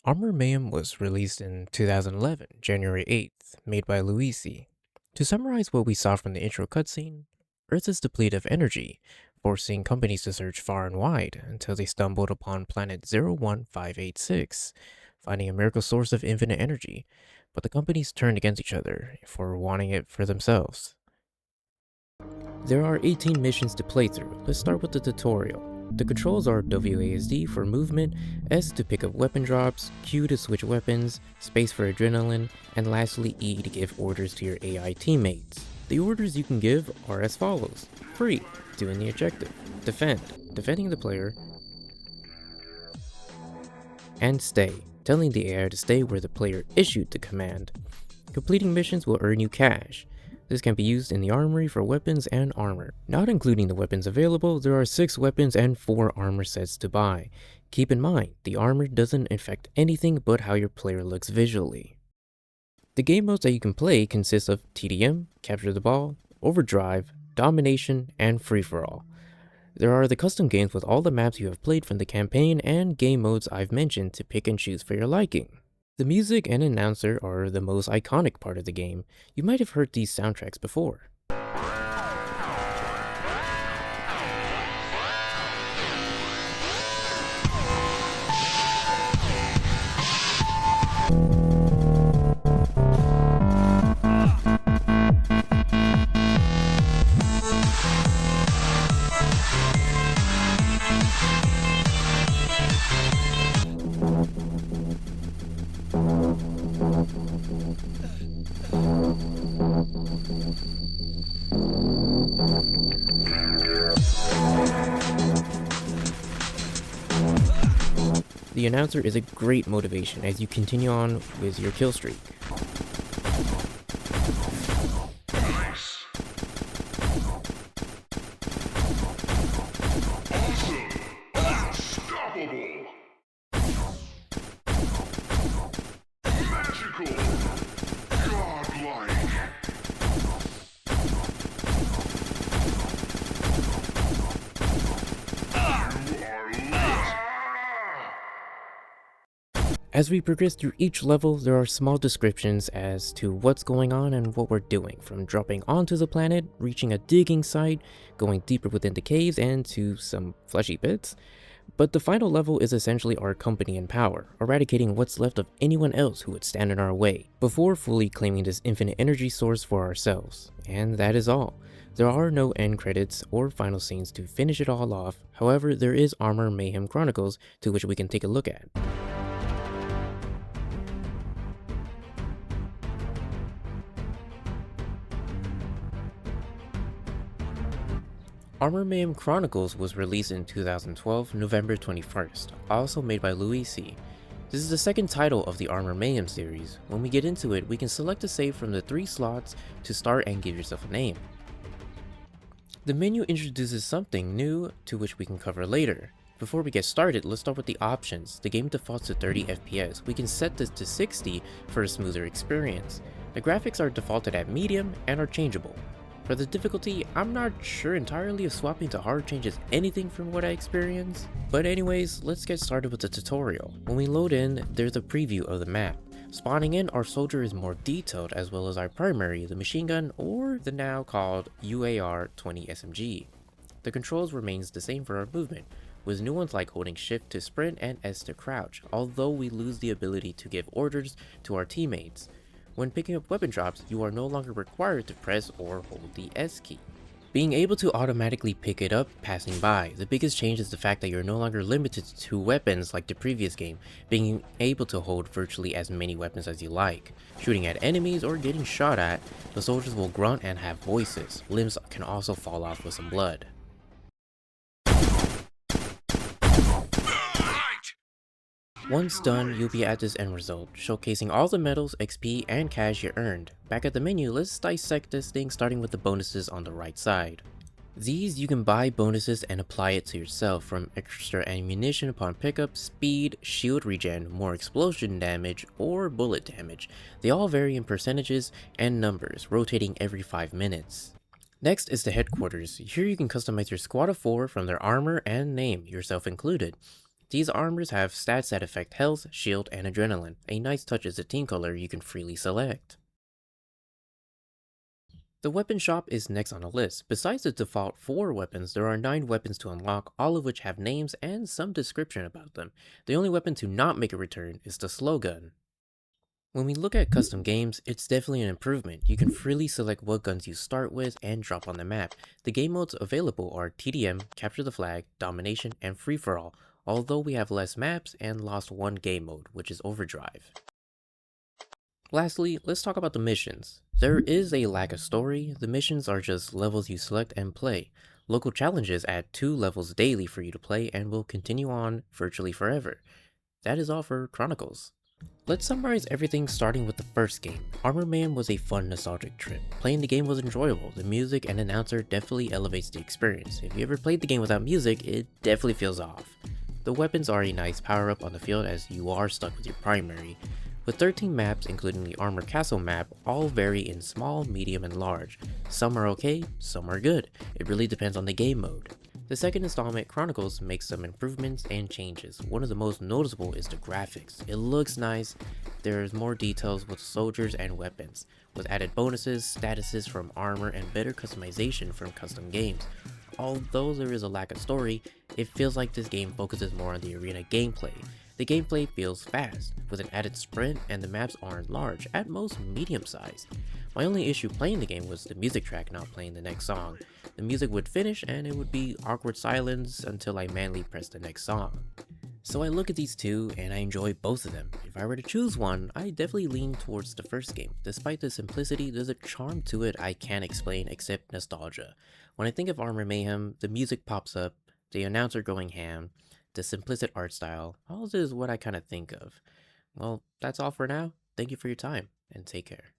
Amor Mayhem was released in 2011, January 8th, made by Luisi. To summarize what we saw from the intro cutscene, Earth is depleted of energy, forcing companies to search far and wide until they stumbled upon planet 01586, finding a miracle source of infinite energy, but the companies turned against each other for wanting it for themselves. There are 18 missions to play through. Let's start with the tutorial. The controls are WASD for movement, S to pick up weapon drops, Q to switch weapons, space for adrenaline, and lastly E to give orders to your AI teammates. The orders you can give are as follows. Free, doing the objective. Defend, defending the player. And stay, telling the AI to stay where the player issued the command. Completing missions will earn you cash. This can be used in the armory for weapons and armor. Not including the weapons available, there are 6 weapons and 4 armor sets to buy. Keep in mind, the armor doesn't affect anything but how your player looks visually. The game modes that you can play consist of TDM, Capture the Ball, Overdrive, Domination, and Free-for-all. There are the custom games with all the maps you have played from the campaign and game modes I've mentioned to pick and choose for your liking. The music and announcer are the most iconic part of the game. You might have heard these soundtracks before. The announcer is a great motivation as you continue on with your kill streak. Nice. Awesome. Unstoppable. Magical. Godlike. You are lit. As we progress through each level, there are small descriptions as to what's going on and what we're doing, from dropping onto the planet, reaching a digging site, going deeper within the caves, and to some fleshy bits. But the final level is essentially our company and power, eradicating what's left of anyone else who would stand in our way, before fully claiming this infinite energy source for ourselves. And that is all. There are no end credits or final scenes to finish it all off, however there is Amor Mayhem Chronicles to which we can take a look at. Amor Mayhem Chronicles was released in 2012, November 21st, also made by Luisi. This is the second title of the Amor Mayhem series. When we get into it, we can select a save from the 3 slots to start and give yourself a name. The menu introduces something new to which we can cover later. Before we get started, let's start with the options. The game defaults to 30 FPS. We can set this to 60 for a smoother experience. The graphics are defaulted at medium and are changeable. For the difficulty, I'm not sure entirely if swapping to hard changes anything from what I experienced. But anyways, let's get started with the tutorial. When we load in, there's a preview of the map. Spawning in, our soldier is more detailed as well as our primary, the machine gun or the now called UAR-20 SMG. The controls remains the same for our movement, with new ones like holding shift to sprint and S to crouch, although we lose the ability to give orders to our teammates. When picking up weapon drops, you are no longer required to press or hold the S key, being able to automatically pick it up passing by. The biggest change is the fact that you're no longer limited to 2 weapons like the previous game, being able to hold virtually as many weapons as you like. Shooting at enemies or getting shot at, the soldiers will grunt and have voices. Limbs can also fall off with some blood. Once done, you'll be at this end result, showcasing all the medals, XP, and cash you earned. Back at the menu, let's dissect this thing starting with the bonuses on the right side. These you can buy bonuses and apply it to yourself, from extra ammunition upon pickup, speed, shield regen, more explosion damage, or bullet damage. They all vary in percentages and numbers, rotating every 5 minutes. Next is the headquarters. Here you can customize your squad of 4 from their armor and name, yourself included. These armors have stats that affect health, shield, and adrenaline. A nice touch is the team color you can freely select. The weapon shop is next on the list. Besides the default 4 weapons, there are 9 weapons to unlock, all of which have names and some description about them. The only weapon to not make a return is the slow gun. When we look at custom games, it's definitely an improvement. You can freely select what guns you start with and drop on the map. The game modes available are TDM, Capture the Flag, Domination, and Free For All, although we have less maps and lost one game mode, which is Overdrive. Lastly, let's talk about the missions. There is a lack of story. The missions are just levels you select and play. Local challenges add 2 levels daily for you to play and will continue on virtually forever. That is all for Chronicles. Let's summarize everything starting with the first game. Armor Mayhem was a fun nostalgic trip. Playing the game was enjoyable. The music and announcer definitely elevates the experience. If you ever played the game without music, it definitely feels off. The weapons are a nice power up on the field as you are stuck with your primary. With 13 maps, including the Armor Castle map, all vary in small, medium, and large. Some are okay, some are good. It really depends on the game mode. The second installment, Chronicles, makes some improvements and changes. One of the most noticeable is the graphics. It looks nice. There's more details with soldiers and weapons, with added bonuses, statuses from armor, and better customization from custom games. Although there is a lack of story, it feels like this game focuses more on the arena gameplay. The gameplay feels fast, with an added sprint, and the maps aren't large, at most medium sized. My only issue playing the game was the music track not playing the next song. The music would finish and it would be awkward silence until I manually pressed the next song. So I look at these two and I enjoy both of them. If I were to choose one, I definitely lean towards the first game. Despite the simplicity, there's a charm to it I can't explain except nostalgia. When I think of Armor Mayhem, the music pops up, the announcer going ham, the simplistic art style, all this is what I kind of think of. Well, that's all for now. Thank you for your time, and take care.